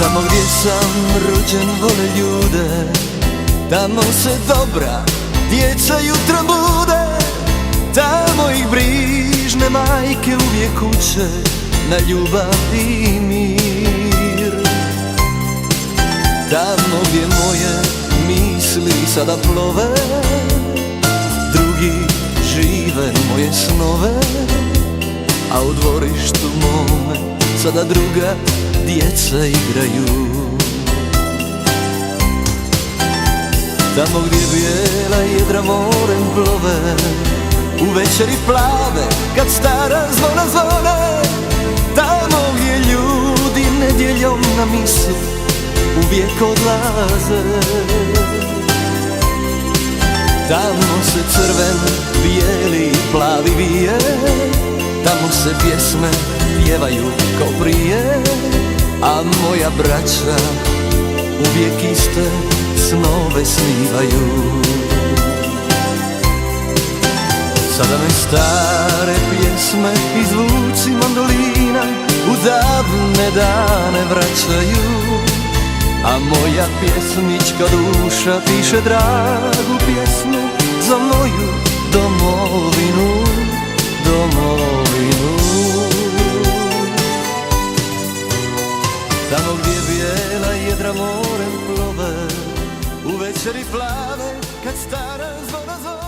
Tamo gdje sam rođen vole ljude, tamo se dobra djeca jutro bude. Tamo ih brižne majke uvijek uče na ljubav i mir. Tamo gdje moje misli sada plove, drugi žive moje snove, a u dvorištu mome sada druga djeca igraju. Tamo gdje bijela jedra morem plove, u večeri plave kad stara zvona zvone. Tamo gdje ljudi nedjeljom na misu uvijek odlaze. Tamo se crven, bijeli i plavi vije, tamo se pjesme pjevaju kao prije, a moja braća uvijek iste snove snivaju. Sada me stare pjesme i zvuci mandolina u davne dane vraćaju, a moja pjesnička duša piše dragu pjesmu za moju domovinu, domovinu. Tamo gdje bijela jedra morem plove, u večeri plave kad stara zvona zvone.